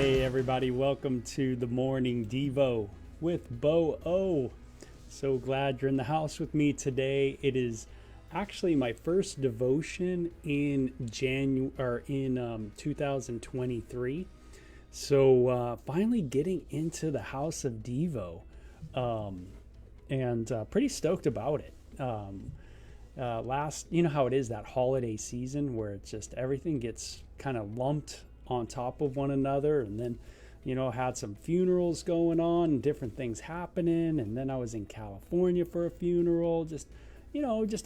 Hey everybody, welcome to the Morning Devo with Bo O. So glad you're in the house with me today. It is actually my first devotion in 2023. So finally getting into the house of Devo, and pretty stoked about it. You know how it is that holiday season where it's just everything gets kind of lumped on top of one another, and then had some funerals going on and different things happening, and then I was in California for a funeral, just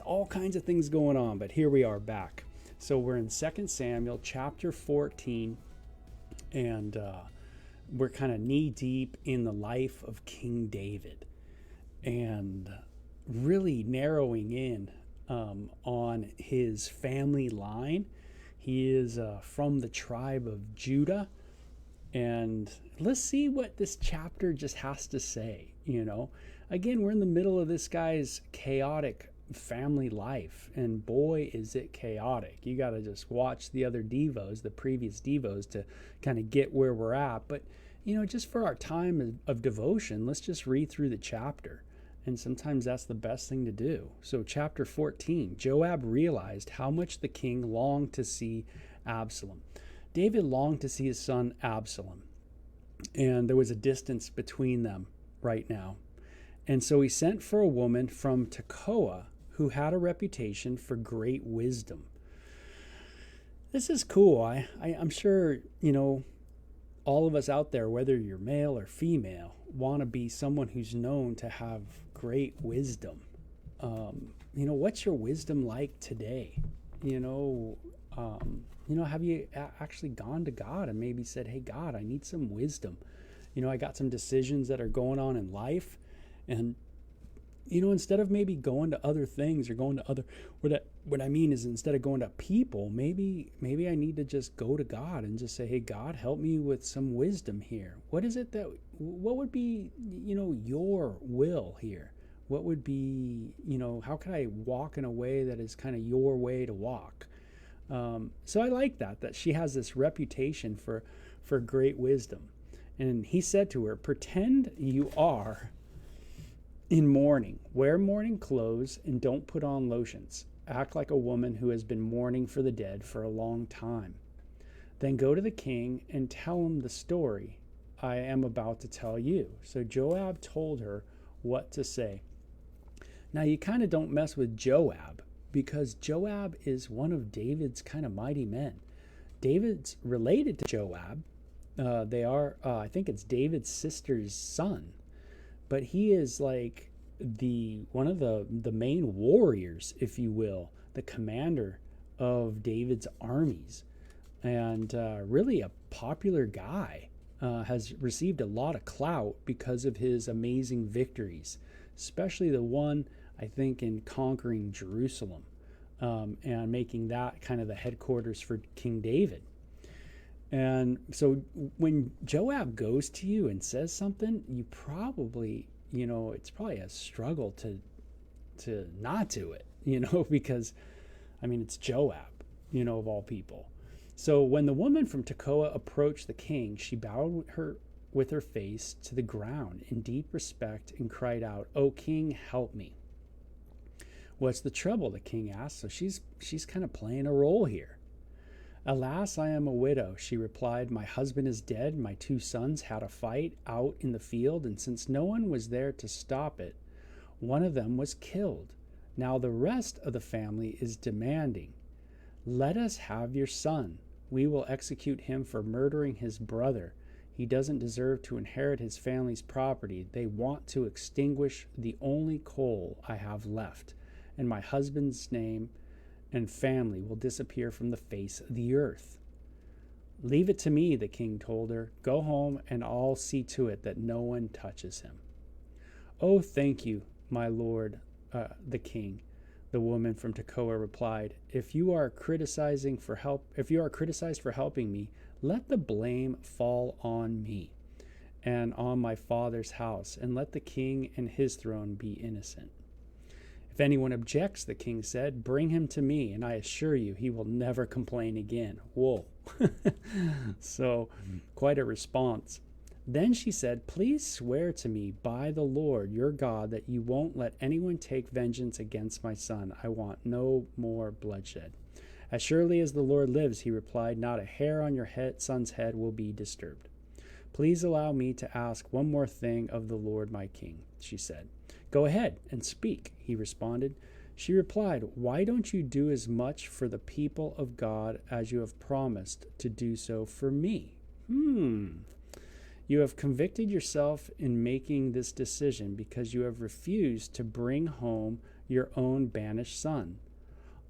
all kinds of things going on. But here we are back. So we're in 2 Samuel chapter 14, and we're kind of knee deep in the life of King David, and really narrowing in on his family line. He is from the tribe of Judah. And let's see what this chapter just has to say. Again, we're in the middle of this guy's chaotic family life. And boy, is it chaotic. You got to just watch the previous Devos, to kind of get where we're at. But, just for our time of devotion, let's just read through the chapter. And sometimes that's the best thing to do. So chapter 14, Joab realized how much the king longed to see Absalom. David longed to see his son Absalom, and there was a distance between them right now. And so he sent for a woman from Tekoa who had a reputation for great wisdom. This is cool. I'm sure, all of us out there, whether you're male or female, want to be someone who's known to have great wisdom. What's your wisdom like today? Have you actually gone to God and maybe said, hey, God, I need some wisdom. I got some decisions that are going on in life. And, instead of maybe going to other things or going to other, what I mean is, instead of going to people, maybe I need to just go to God and just say, hey, God, help me with some wisdom here. What would be, your will here? What would be, how can I walk in a way that is kind of your way to walk? So I like that she has this reputation for great wisdom. And he said to her, pretend you are in mourning, wear mourning clothes, and don't put on lotions. Act like a woman who has been mourning for the dead for a long time. Then go to the king and tell him the story I am about to tell you. So Joab told her what to say. Now you kind of don't mess with Joab, because Joab is one of David's kind of mighty men. David's related to Joab. They are, I think it's David's sister's son. But he is like one of the main warriors, if you will, the commander of David's armies, and really a popular guy. Has received a lot of clout because of his amazing victories, especially the one, I think, in conquering Jerusalem, and making that kind of the headquarters for King David. And so when Joab goes to you and says something, you probably, it's probably a struggle to not do it, because, it's Joab, of all people. So when the woman from Tekoa approached the king, she bowed with her face to the ground in deep respect and cried out, "O king, help me." "What's the trouble?" the king asked. So she's kind of playing a role here. "Alas, I am a widow," she replied. "My husband is dead. My 2 sons had a fight out in the field, and since no one was there to stop it, one of them was killed. Now the rest of the family is demanding, 'Let us have your son. We will execute him for murdering his brother. He doesn't deserve to inherit his family's property. They want to extinguish the only coal I have left, and my husband's name and family will disappear from the face of the earth.' 'Leave it to me,' the king told her. 'Go home, and I'll see to it that no one touches him.' 'Oh, thank you, my lord, the king,' the woman from Tekoa replied. If you are criticized for helping me, let the blame fall on me and on my father's house, and let the king and his throne be innocent. If anyone objects, the king said, bring him to me, and I assure you he will never complain again. Whoa. So, quite a response. Then she said, please swear to me by the Lord your God that you won't let anyone take vengeance against my son. I want no more bloodshed. As surely as the Lord lives, he replied, not a hair on your son's head will be disturbed. Please allow me to ask one more thing of the Lord my king, she said. Go ahead and speak, he responded. She replied, why don't you do as much for the people of God as you have promised to do so for me? You have convicted yourself in making this decision because you have refused to bring home your own banished son.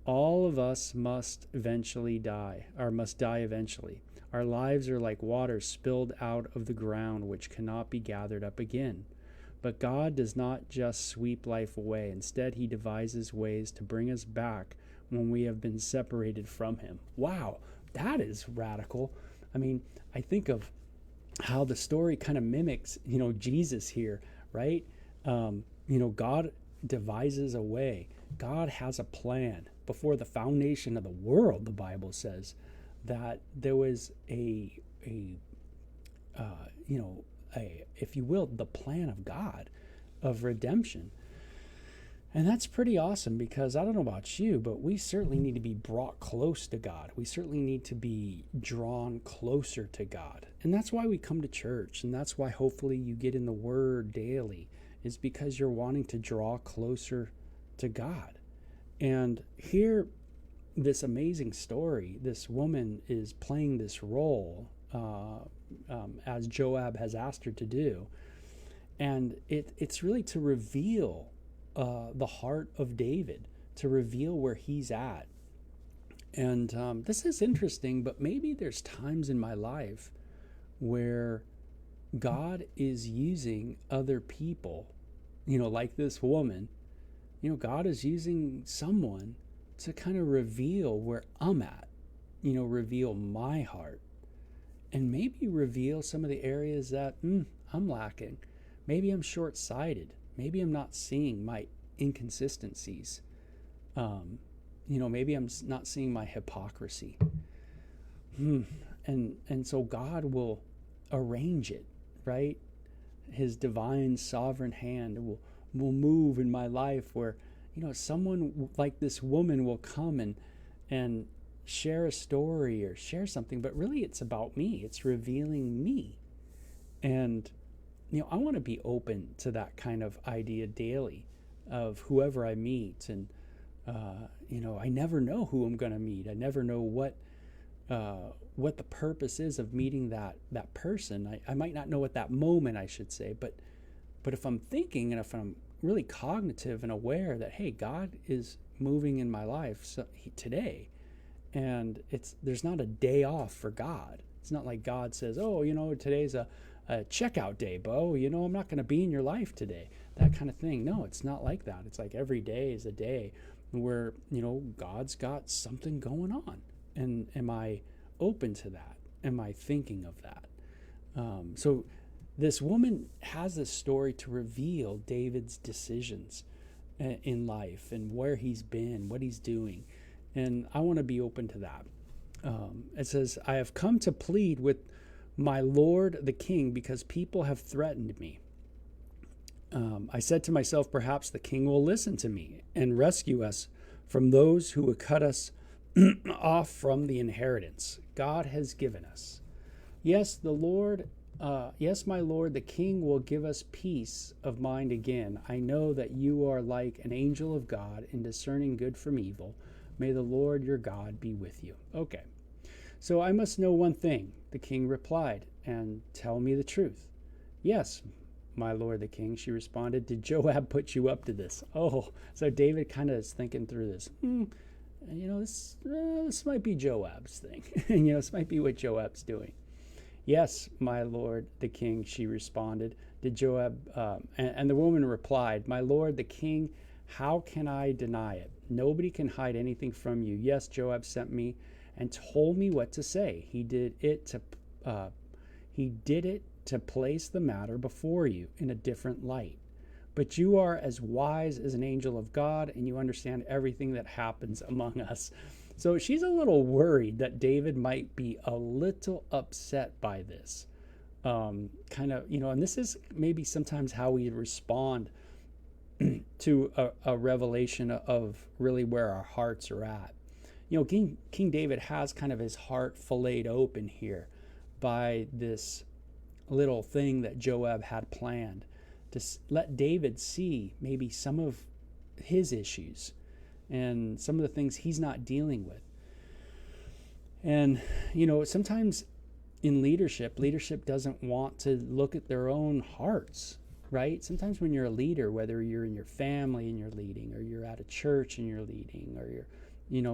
All of us must eventually die, or must die eventually. Our lives are like water spilled out of the ground, which cannot be gathered up again. But God does not just sweep life away. Instead, he devises ways to bring us back when we have been separated from him. Wow, that is radical. I mean, I think of how the story kind of mimics, Jesus here, right? God devises a way. God has a plan. Before the foundation of the world, the Bible says that there was if you will, the plan of God of redemption. And that's pretty awesome because I don't know about you, but we certainly need to be brought close to God. We certainly need to be drawn closer to God. And that's why we come to church. And that's why hopefully you get in the Word daily, is because you're wanting to draw closer to God. And here, this amazing story, this woman is playing this role as Joab has asked her to do. And it's really to reveal the heart of David, to reveal where he's at. And this is interesting, but maybe there's times in my life where God is using other people, like this woman. God is using someone to kind of reveal where I'm at, reveal my heart, and maybe reveal some of the areas that I'm lacking. Maybe I'm short-sighted. Maybe I'm not seeing my inconsistencies. Maybe I'm not seeing my hypocrisy. And so God will arrange it, right? His divine sovereign hand will move in my life where, someone like this woman will come and share a story or share something, but really it's about me. It's revealing me. And, I want to be open to that kind of idea daily of whoever I meet. And, I never know who I'm going to meet. I never know what the purpose is of meeting that person. I might not know at that moment, I should say, but if I'm thinking and if I'm really cognitive and aware that, hey, God is moving in my life today, and there's not a day off for God. It's not like God says, oh, today's a checkout day, Bo. I'm not going to be in your life today. That kind of thing. No, it's not like that. It's like every day is a day where, God's got something going on. And am I open to that? Am I thinking of that? So this woman has this story to reveal David's decisions in life and where he's been, what he's doing. And I want to be open to that. It says, I have come to plead with my lord the king because people have threatened me. I said to myself, perhaps the king will listen to me and rescue us from those who would cut us off from the inheritance God has given us. Yes, my lord, the king will give us peace of mind again. I know that you are like an angel of God in discerning good from evil. May the Lord your God be with you. Okay, so I must know one thing, the king replied, and tell me the truth. Yes, my lord the king, she responded. Did Joab put you up to this? Oh, so David kind of is thinking through this. This might be Joab's thing. This might be what Joab's doing. Yes, my lord the king, she responded. Did Joab, and the woman replied, my lord the king, how can I deny it? Nobody can hide anything from you. Yes, Joab sent me and told me what to say. He did it to place the matter before you in a different light. but you are as wise as an angel of God, and you understand everything that happens among us. So she's a little worried that David might be a little upset by this. Kind of, and this is maybe sometimes how we respond to a revelation of really where our hearts are at. King David has kind of his heart filleted open here by this little thing that Joab had planned to let David see maybe some of his issues and some of the things he's not dealing with. And, sometimes in leadership doesn't want to look at their own hearts, right? Sometimes when you're a leader, whether you're in your family and you're leading, or you're at a church and you're leading, or you're,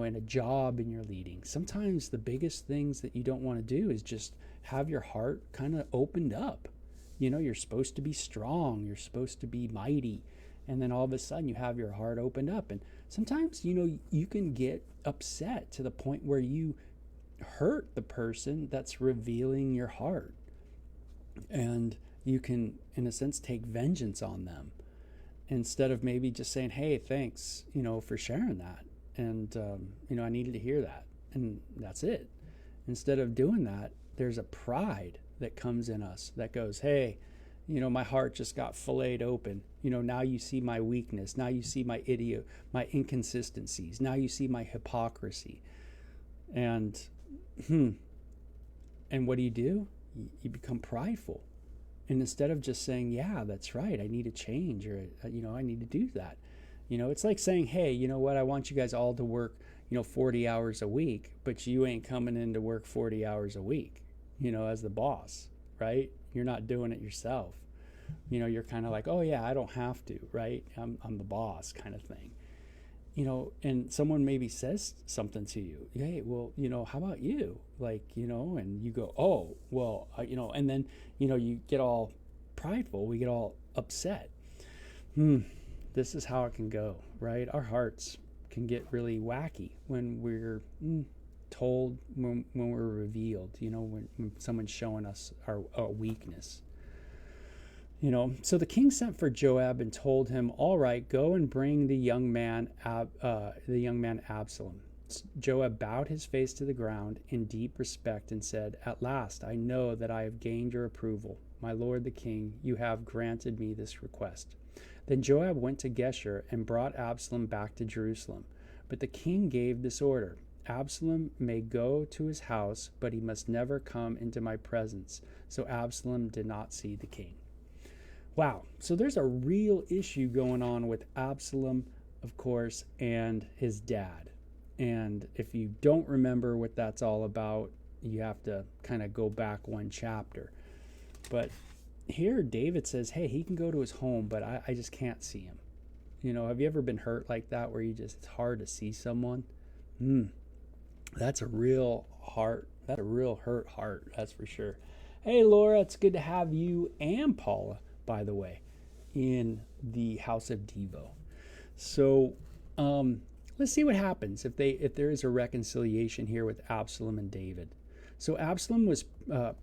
in a job and you're leading, sometimes the biggest things that you don't want to do is just have your heart kind of opened up. You're supposed to be strong, you're supposed to be mighty, and then all of a sudden you have your heart opened up. And sometimes, you can get upset to the point where you hurt the person that's revealing your heart. And you can, in a sense, take vengeance on them instead of maybe just saying, hey, thanks, for sharing that. And, I needed to hear that. And that's it. Instead of doing that, there's a pride that comes in us that goes, hey, my heart just got filleted open. Now you see my weakness. Now you see my my inconsistencies. Now you see my hypocrisy. And what do? You become prideful. And instead of just saying, yeah, that's right, I need to change, or, I need to do that. It's like saying, hey, you know what, I want you guys all to work, 40 hours a week, but you ain't coming in to work 40 hours a week, as the boss, right? You're not doing it yourself. You're kind of like, oh yeah, I don't have to, right? I'm the boss kind of thing. And someone maybe says something to you, hey, well, how about you? Like, and you go, oh, well, and then, you get all prideful, we get all upset. This is how it can go, right? Our hearts can get really wacky when we're told, when we're revealed, when someone's showing us our weakness. So the king sent for Joab and told him, all right, go and bring the young man Absalom. Joab bowed his face to the ground in deep respect and said, at last I know that I have gained your approval. My lord the king, you have granted me this request. Then Joab went to Geshur and brought Absalom back to Jerusalem. But the king gave this order, Absalom may go to his house, but he must never come into my presence. So Absalom did not see the king. Wow, so there's a real issue going on with Absalom, of course, and his dad. And if you don't remember what that's all about, you have to kind of go back one chapter. But here David says, hey, he can go to his home, but I just can't see him. Have you ever been hurt like that where it's hard to see someone? That's a real hurt heart, that's for sure. Hey, Laura, it's good to have you and Paula, by the way, in the House of Devo. So let's see what happens if there is a reconciliation here with Absalom and David. So Absalom was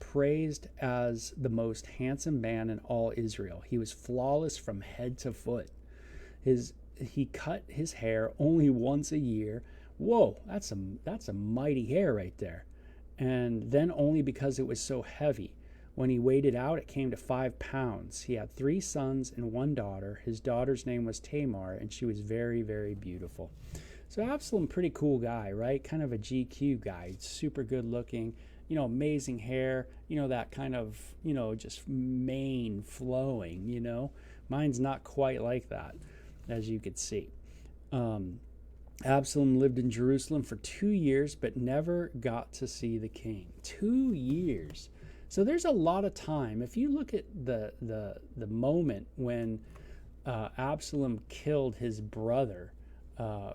praised as the most handsome man in all Israel. He was flawless from head to foot. He cut his hair only once a year. Whoa, that's a mighty hair right there. And then only because it was so heavy. When he weighed it out, it came to 5 pounds. He had 3 sons and 1 daughter. His daughter's name was Tamar, and she was very, very beautiful. So Absalom, pretty cool guy, right? Kind of a GQ guy, super good looking, amazing hair, that kind of, just mane flowing, Mine's not quite like that, as you could see. Absalom lived in Jerusalem for 2 years, but never got to see the king. 2 years. So there's a lot of time. If you look at the moment when Absalom killed his brother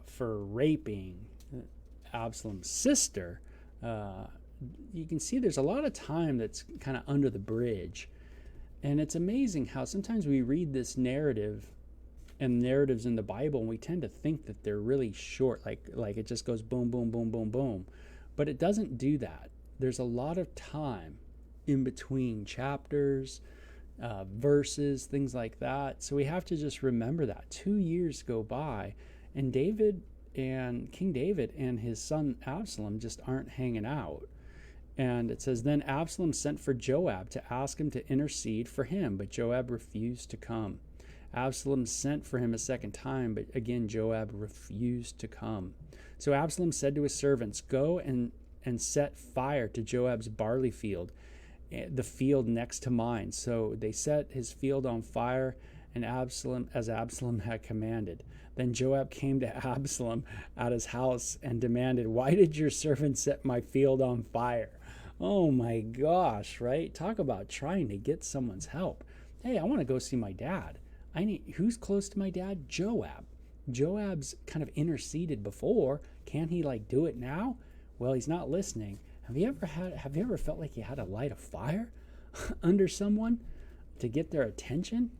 for raping Absalom's sister, you can see there's a lot of time that's kind of under the bridge. And it's amazing how sometimes we read this narrative and narratives in the Bible, and we tend to think that they're really short, like it just goes boom, boom, boom, boom, boom. But it doesn't do that. There's a lot of time in between chapters, verses, things like that. So we have to just remember that 2 years go by, and King David and his son Absalom just aren't hanging out. And it says, then Absalom sent for Joab to ask him to intercede for him, but Joab refused to come. Absalom sent for him a second time, but again Joab refused to come. So Absalom said to his servants, go and set fire to Joab's barley field, the field next to mine. So they set his field on fire, and Absalom had commanded. Then Joab came to Absalom at his house and demanded, why did your servant set my field on fire? Oh my gosh, right? Talk about trying to get someone's help. Hey, I want to go see my dad. Who's close to my dad? Joab. Joab's kind of interceded before. Can he do it now? Well, he's not listening. Have you ever felt like you had to light a fire under someone to get their attention,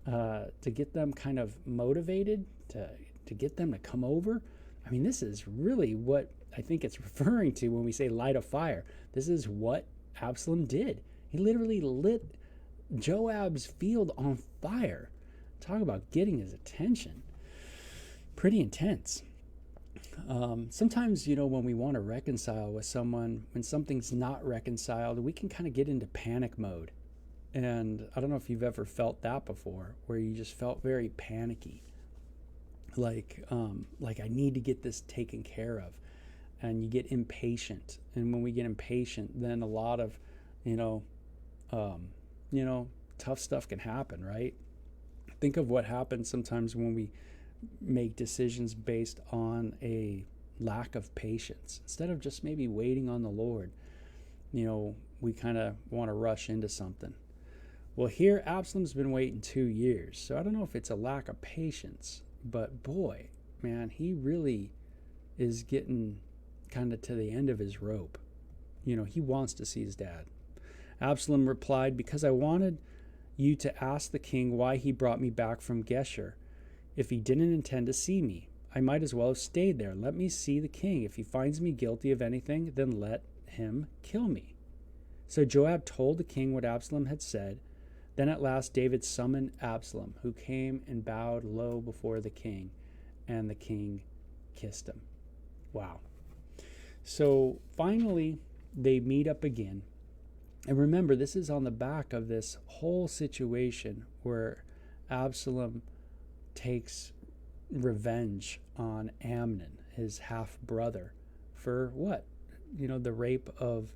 to get them kind of motivated, to get them to come over? I mean, this is really what I think it's referring to when we say light a fire. This is what Absalom did. He literally lit Joab's field on fire. Talk about getting his attention. Pretty intense. Sometimes, when we want to reconcile with someone, when something's not reconciled, we can kind of get into panic mode. And I don't know if you've ever felt that before, where you just felt very panicky. Like I need to get this taken care of. And you get impatient. And when we get impatient, then a lot of, tough stuff can happen, right? Think of what happens sometimes when we make decisions based on a lack of patience. Instead of just maybe waiting on the Lord, we kind of want to rush into something. Well, here Absalom's been waiting 2 years. So I don't know if it's a lack of patience, but boy, man, he really is getting kind of to the end of his rope. He wants to see his dad. Absalom replied, because I wanted you to ask the king why he brought me back from Geshur. If he didn't intend to see me, I might as well have stayed there. Let me see the king. If he finds me guilty of anything, then let him kill me. So Joab told the king what Absalom had said. Then at last David summoned Absalom, who came and bowed low before the king, and the king kissed him. Wow. So finally, they meet up again. And remember, this is on the back of this whole situation where Absalom takes revenge on Amnon, his half-brother, for what? The rape of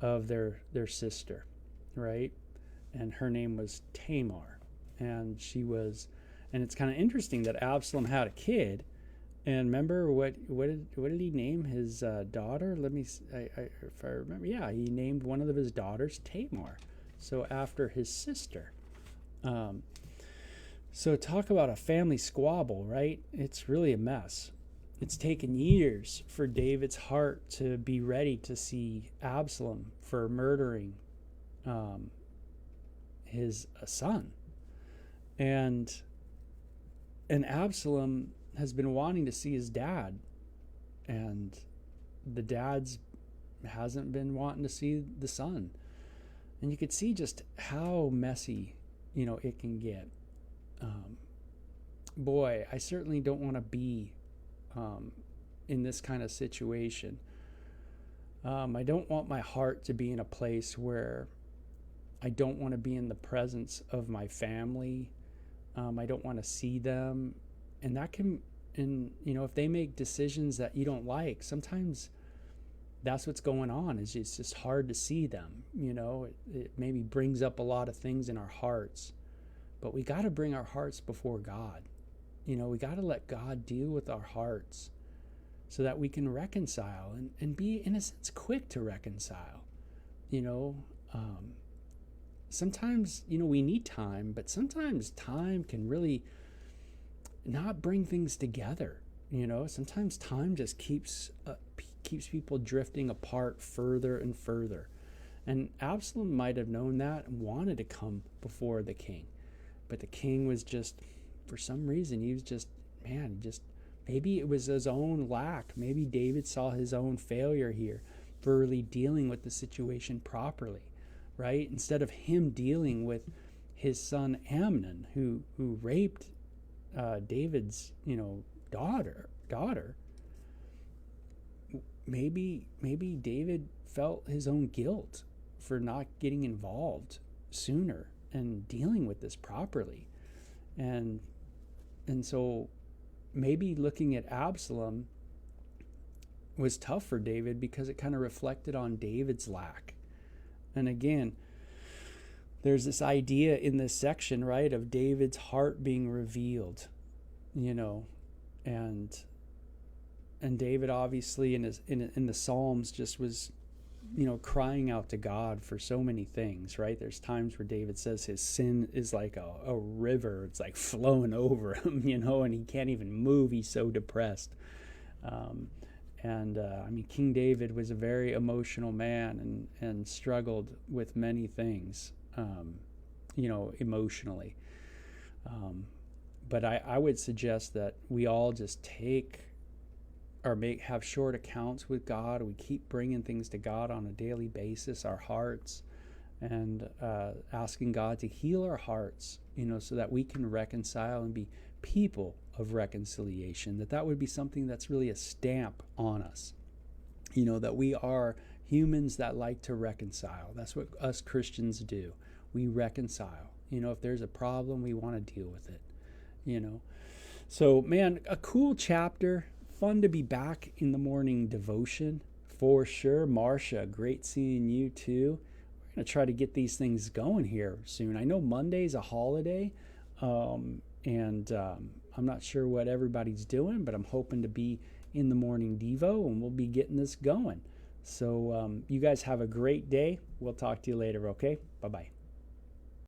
their sister, right? And her name was Tamar. And it's kind of interesting that Absalom had a kid. And remember what did he name his daughter? If I remember, yeah, he named one of his daughters Tamar. So after his sister. So talk about a family squabble, right? It's really a mess. It's taken years for David's heart to be ready to see Absalom for murdering his son. And Absalom has been wanting to see his dad, and the dad's hasn't been wanting to see the son. And you could see just how messy, it can get. Boy, I certainly don't want to be in this kind of situation. I don't want my heart to be in a place where I don't want to be in the presence of my family. I don't want to see them. And that can, if they make decisions that you don't like, sometimes that's what's going on. It's just hard to see them. It maybe brings up a lot of things in our hearts. But we got to bring our hearts before God. We got to let God deal with our hearts so that we can reconcile and be, in a sense, quick to reconcile. Sometimes, we need time, but sometimes time can really not bring things together. Sometimes time just keeps people drifting apart further and further. And Absalom might have known that and wanted to come before the king. But the king was just, for some reason, he was just, maybe it was his own lack. Maybe David saw his own failure here for really dealing with the situation properly, right? Instead of him dealing with his son Amnon, who raped David's daughter. Maybe David felt his own guilt for not getting involved sooner and dealing with this properly, and so maybe looking at Absalom was tough for David because it kind of reflected on David's lack. And again, there's this idea in this section, right, of David's heart being revealed, and David obviously in the Psalms just was, crying out to God for so many things, right? There's times where David says his sin is like a river. It's like flowing over him, and he can't even move. He's so depressed. King David was a very emotional man and struggled with many things, emotionally. But I would suggest that we all just have short accounts with God. We keep bringing things to God on a daily basis, our hearts, and asking God to heal our hearts, so that we can reconcile and be people of reconciliation, that would be something that's really a stamp on us, that we are humans that like to reconcile. That's what us Christians do. We reconcile. If there's a problem, we want to deal with it, So, man, a cool chapter. Fun to be back in the morning devotion for sure. Marcia, great seeing you too. We're going to try to get these things going here soon. I know Monday's a holiday, and I'm not sure what everybody's doing, but I'm hoping to be in the morning Devo, and we'll be getting this going. So you guys have a great day. We'll talk to you later, okay? Bye-bye.